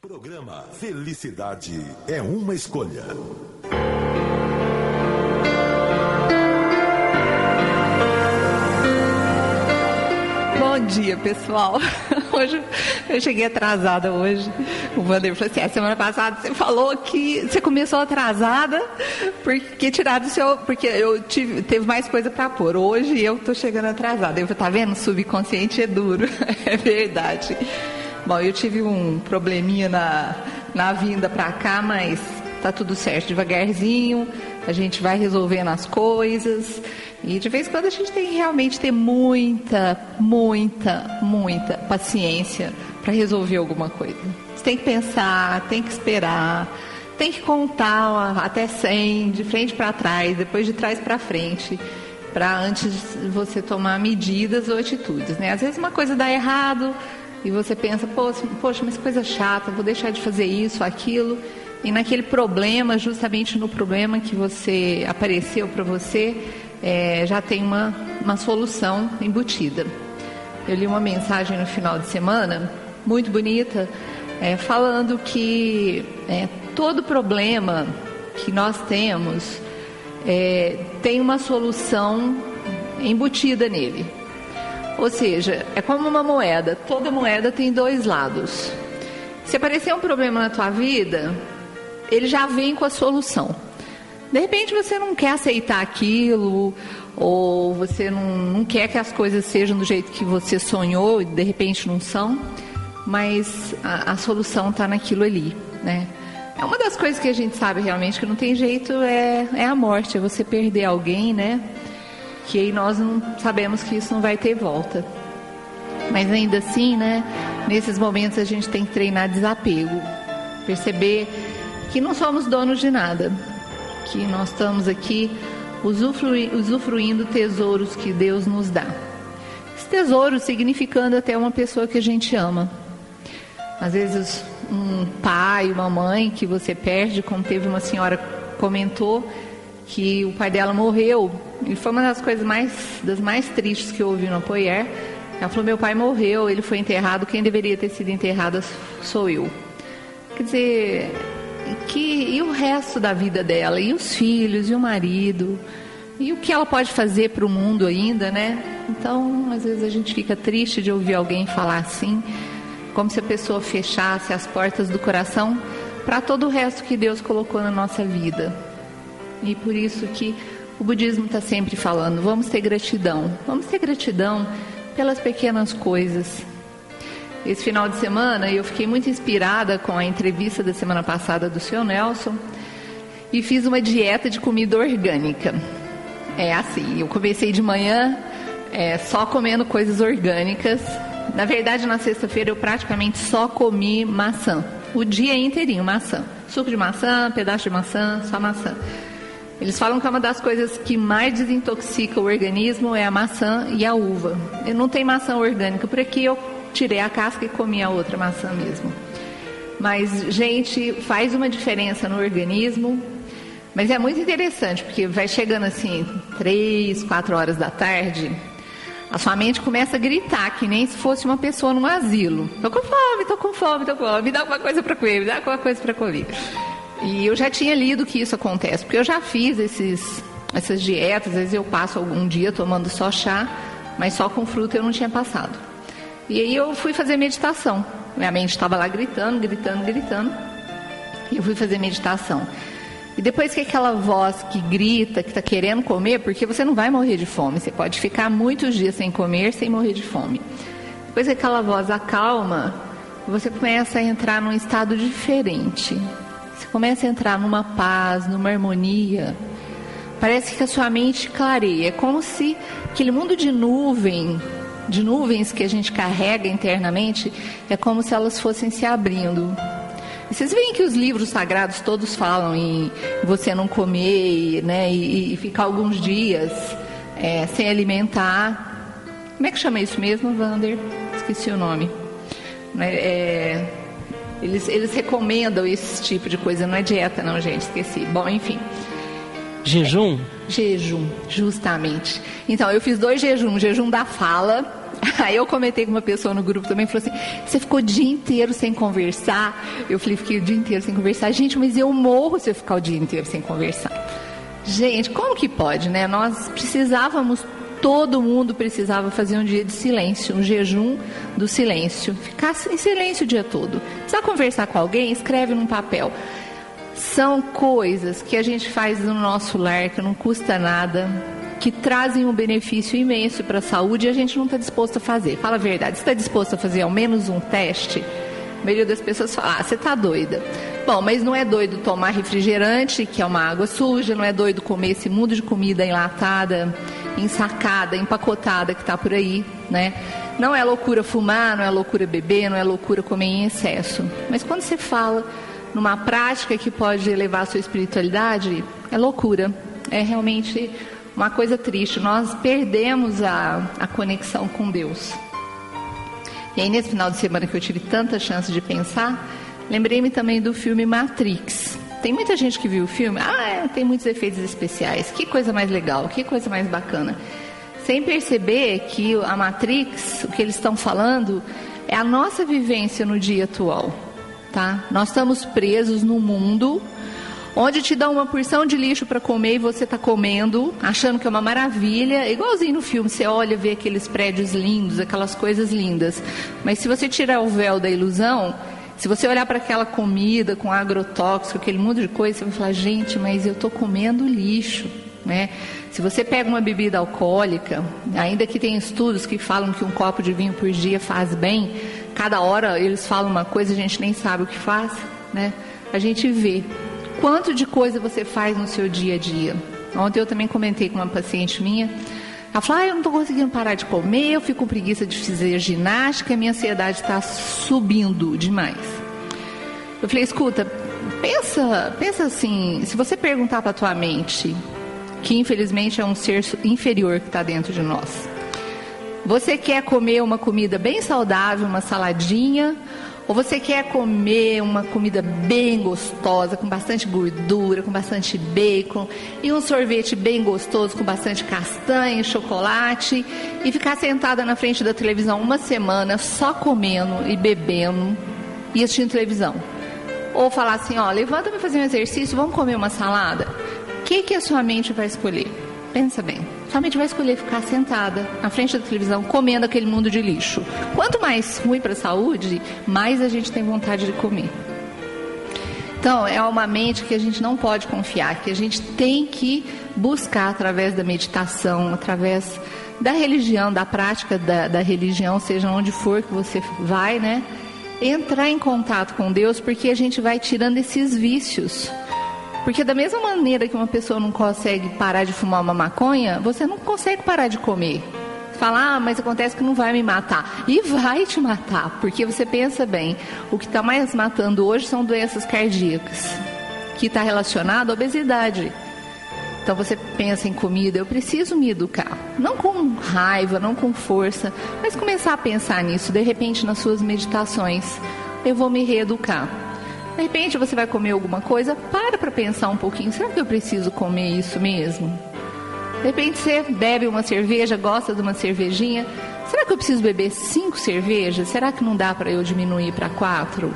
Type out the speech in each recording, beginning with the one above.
Programa Felicidade é uma escolha. Bom dia, pessoal. Hoje eu cheguei atrasada hoje. O Wander falou assim: a semana passada você falou que você começou atrasada porque tiraram o seu, porque teve mais coisa para pôr. Hoje eu tô chegando atrasada. Eu falei: tá vendo? Subconsciente é duro. É verdade. Bom, eu tive um probleminha na vinda para cá, mas tá tudo certo, devagarzinho, a gente vai resolvendo as coisas. E de vez em quando a gente tem que realmente ter muita paciência para resolver alguma coisa. Você tem que pensar, tem que esperar, tem que contar até 100, de frente para trás, depois de trás para frente, para antes de você tomar medidas ou atitudes, né? Às vezes uma coisa dá errado e você pensa: poxa, mas coisa chata, vou deixar de fazer isso, aquilo. E naquele problema, justamente no problema que você apareceu para você, já tem uma solução embutida. Eu li uma mensagem no final de semana, muito bonita, falando que todo problema que nós temos tem uma solução embutida nele. Ou seja, é como uma moeda, toda moeda tem dois lados. Se aparecer um problema na tua vida, ele já vem com a solução. De repente você não quer aceitar aquilo, ou você não quer que as coisas sejam do jeito que você sonhou e de repente não são, mas a solução está naquilo ali, né? É uma das coisas que a gente sabe realmente que não tem jeito, é a morte, é você perder alguém, né? Que aí nós não sabemos que isso não vai ter volta. Mas ainda assim, né? Nesses momentos a gente tem que treinar desapego, perceber que não somos donos de nada, que nós estamos aqui usufruindo tesouros que Deus nos dá. Esse tesouro significando até uma pessoa que a gente ama. Às vezes um pai, uma mãe que você perde, como teve uma senhora que comentou que o pai dela morreu, e foi uma das coisas das mais tristes que eu ouvi no Apoiar. Ela falou: meu pai morreu, ele foi enterrado, quem deveria ter sido enterrada sou eu. Quer dizer, e o resto da vida dela, e os filhos, e o marido, e o que ela pode fazer para o mundo ainda, né? Então, às vezes a gente fica triste de ouvir alguém falar assim, como se a pessoa fechasse as portas do coração para todo o resto que Deus colocou na nossa vida. E por isso que o budismo está sempre falando: vamos ter gratidão pelas pequenas coisas. Esse final de semana eu fiquei muito inspirada com a entrevista da semana passada do Sr. Nelson e fiz uma dieta de comida orgânica. Assim, eu comecei de manhã só comendo coisas orgânicas. Na verdade, na sexta-feira eu praticamente só comi maçã, o dia inteirinho, maçã, suco de maçã, pedaço de maçã, só maçã. Eles falam que é uma das coisas que mais desintoxica o organismo é a maçã e a uva. Eu não tenho maçã orgânica por aqui, eu tirei a casca e comi a outra maçã mesmo. Mas, gente, faz uma diferença no organismo. Mas é muito interessante, porque vai chegando assim 3, 4 horas da tarde, a sua mente começa a gritar, que nem se fosse uma pessoa num asilo: tô com fome, me dá alguma coisa para comer, E eu já tinha lido que isso acontece, porque eu já fiz essas dietas. Às vezes eu passo algum dia tomando só chá, mas só com fruta eu não tinha passado. E aí eu fui fazer meditação. Minha mente estava lá gritando. E eu fui fazer meditação. E depois que aquela voz que grita, que está querendo comer, porque você não vai morrer de fome, você pode ficar muitos dias sem comer, sem morrer de fome. Depois que aquela voz acalma, você começa a entrar num estado diferente. Você começa a entrar numa paz, numa harmonia. Parece que a sua mente clareia. É como se aquele mundo de nuvens que a gente carrega internamente, é como se elas fossem se abrindo. E vocês veem que os livros sagrados todos falam em você não comer, né, e ficar alguns dias sem alimentar. Como é que chama isso mesmo, Wander? Esqueci o nome. Eles recomendam esse tipo de coisa, não é dieta não, gente, esqueci. Bom, enfim. Jejum? Jejum, justamente. Então, eu fiz 2 jejuns. Jejum da fala, Aí eu comentei com uma pessoa no grupo também, falou assim, você ficou o dia inteiro sem conversar? Eu falei, fiquei o dia inteiro sem conversar. Gente, mas eu morro se eu ficar o dia inteiro sem conversar. Gente, como que pode, né? Nós precisávamos, todo mundo precisava fazer um dia de silêncio, um jejum do silêncio. Ficar em silêncio o dia todo. Precisa conversar com alguém? Escreve num papel. São coisas que a gente faz no nosso lar, que não custa nada, que trazem um benefício imenso para a saúde e a gente não está disposto a fazer. Fala a verdade, você está disposto a fazer ao menos um teste? A maioria das pessoas fala, você está doida. Bom, mas não é doido tomar refrigerante, que é uma água suja, não é doido comer esse mundo de comida enlatada, ensacada, empacotada que está por aí, né? Não é loucura fumar, não é loucura beber, não é loucura comer em excesso. Mas quando você fala numa prática que pode elevar a sua espiritualidade, é loucura. É realmente uma coisa triste. Nós perdemos a conexão com Deus. E aí, nesse final de semana que eu tive tanta chance de pensar, lembrei-me também do filme Matrix. Tem muita gente que viu o filme, tem muitos efeitos especiais, que coisa mais legal, que coisa mais bacana. Sem perceber que a Matrix, o que eles estão falando, é a nossa vivência no dia atual. Tá? Nós estamos presos num mundo onde te dá uma porção de lixo para comer e você está comendo, achando que é uma maravilha, igualzinho no filme, você olha, vê aqueles prédios lindos, aquelas coisas lindas, mas se você tirar o véu da ilusão, se você olhar para aquela comida com agrotóxico, aquele mundo de coisa, você vai falar, gente, mas eu estou comendo lixo, né? Se você pega uma bebida alcoólica, ainda que tem estudos que falam que um copo de vinho por dia faz bem, cada hora eles falam uma coisa, a gente nem sabe o que faz, né? A gente vê quanto de coisa você faz no seu dia a dia. Ontem eu também comentei com uma paciente minha, ela falou, eu não estou conseguindo parar de comer, eu fico com preguiça de fazer ginástica, a minha ansiedade está subindo demais. Eu falei, escuta, pensa assim, se você perguntar para a tua mente, que infelizmente é um ser inferior que está dentro de nós, você quer comer uma comida bem saudável, uma saladinha, ou você quer comer uma comida bem gostosa, com bastante gordura, com bastante bacon, e um sorvete bem gostoso, com bastante castanha, chocolate, e ficar sentada na frente da televisão uma semana só comendo e bebendo e assistindo televisão? Ou falar assim, levanta para fazer um exercício, vamos comer uma salada? O que a sua mente vai escolher? Pensa bem. Sua mente vai escolher ficar sentada na frente da televisão comendo aquele mundo de lixo. Quanto mais ruim para a saúde, mais a gente tem vontade de comer. Então, é uma mente que a gente não pode confiar, que a gente tem que buscar através da meditação, através da religião, da prática da religião, seja onde for que você vai, né? Entrar em contato com Deus, porque a gente vai tirando esses vícios. Porque da mesma maneira que uma pessoa não consegue parar de fumar uma maconha, você não consegue parar de comer. Fala, mas acontece que não vai me matar. E vai te matar, porque você pensa bem, o que está mais matando hoje são doenças cardíacas, que está relacionado à obesidade. Então você pensa em comida, eu preciso me educar. Não com raiva, não com força, mas começar a pensar nisso, de repente nas suas meditações. Eu vou me reeducar. De repente você vai comer alguma coisa, para pensar um pouquinho, será que eu preciso comer isso mesmo? De repente você bebe uma cerveja, gosta de uma cervejinha, será que eu preciso beber 5 cervejas? Será que não dá para eu diminuir para 4?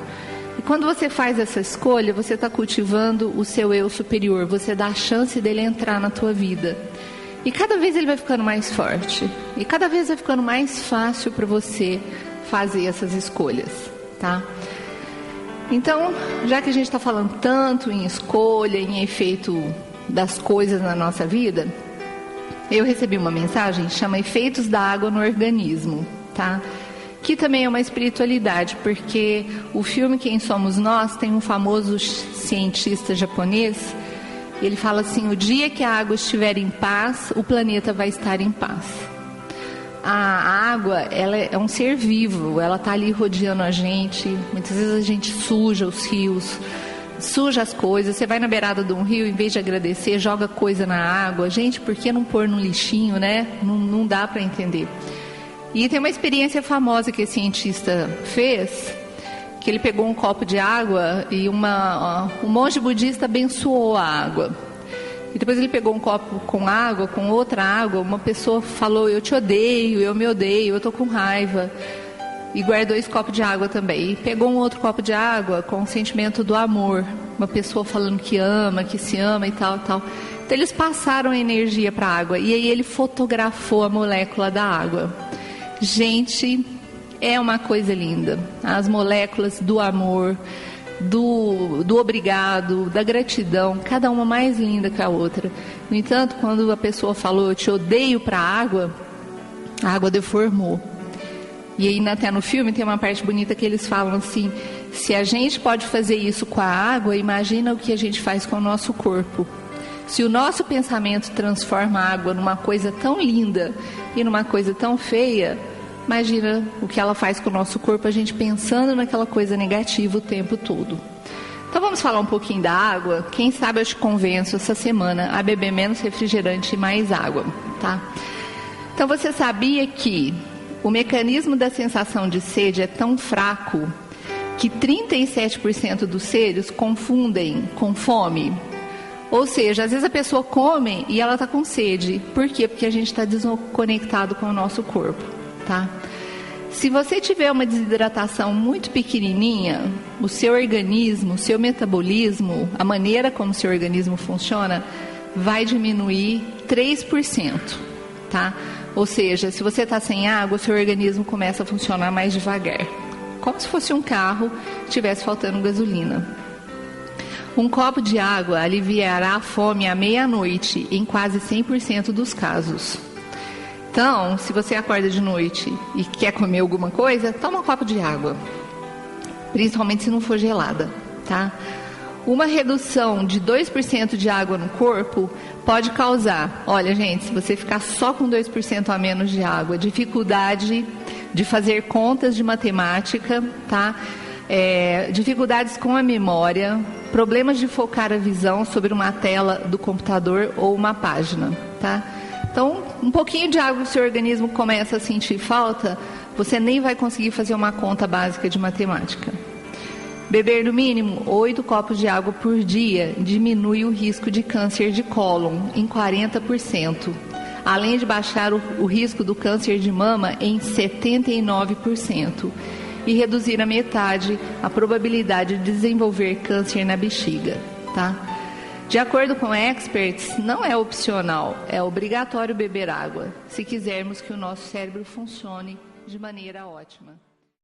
E quando você faz essa escolha, você está cultivando o seu eu superior, você dá a chance dele entrar na tua vida. E cada vez ele vai ficando mais forte, e cada vez vai ficando mais fácil para você fazer essas escolhas, tá? Então, já que a gente está falando tanto em escolha, em efeito das coisas na nossa vida, eu recebi uma mensagem que chama Efeitos da Água no Organismo, tá? Que também é uma espiritualidade, porque o filme Quem Somos Nós tem um famoso cientista japonês, ele fala assim, o dia que a água estiver em paz, o planeta vai estar em paz. A água, ela é um ser vivo, ela está ali rodeando a gente. Muitas vezes a gente suja os rios, suja as coisas. Você vai na beirada de um rio, em vez de agradecer, joga coisa na água. Gente, por que não pôr no lixinho, né? Não dá para entender. E tem uma experiência famosa que esse cientista fez, que ele pegou um copo de água e um monge budista abençoou a água. e depois ele pegou um copo com água, com outra água, uma pessoa falou, eu te odeio, eu me odeio, eu tô com raiva, e guardou esse copo de água também. E pegou um outro copo de água com o sentimento do amor, uma pessoa falando que ama, que se ama e tal, tal. Então eles passaram a energia para a água, e aí ele fotografou a molécula da água. Gente, é uma coisa linda. As moléculas do amor, do obrigado, da gratidão, cada uma mais linda que a outra. No entanto, quando a pessoa falou, eu te odeio para a água deformou. E aí até no filme tem uma parte bonita que eles falam assim, se a gente pode fazer isso com a água, imagina o que a gente faz com o nosso corpo. Se o nosso pensamento transforma a água numa coisa tão linda e numa coisa tão feia, imagina o que ela faz com o nosso corpo, a gente pensando naquela coisa negativa o tempo todo. Então vamos falar um pouquinho da água. Quem sabe eu te convenço essa semana a beber menos refrigerante e mais água, tá? Então você sabia que o mecanismo da sensação de sede é tão fraco que 37% dos seres confundem com fome? Ou seja, às vezes a pessoa come e ela está com sede. Por quê? Porque a gente está desconectado com o nosso corpo, tá? Se você tiver uma desidratação muito pequenininha, o seu organismo, o seu metabolismo, a maneira como o seu organismo funciona, vai diminuir 3%, tá? Ou seja, se você está sem água, o seu organismo começa a funcionar mais devagar. Como se fosse um carro que estivesse faltando gasolina. Um copo de água aliviará a fome à meia-noite, em quase 100% dos casos. Então, se você acorda de noite e quer comer alguma coisa, toma um copo de água. Principalmente se não for gelada, tá? Uma redução de 2% de água no corpo pode causar, olha gente, se você ficar só com 2% a menos de água, dificuldade de fazer contas de matemática, tá? Dificuldades com a memória, problemas de focar a visão sobre uma tela do computador ou uma página, tá? Então, um pouquinho de água que o seu organismo começa a sentir falta, você nem vai conseguir fazer uma conta básica de matemática. Beber no mínimo 8 copos de água por dia diminui o risco de câncer de cólon em 40%, além de baixar o risco do câncer de mama em 79%. E reduzir a metade a probabilidade de desenvolver câncer na bexiga, tá? De acordo com experts, não é opcional, é obrigatório beber água, se quisermos que o nosso cérebro funcione de maneira ótima.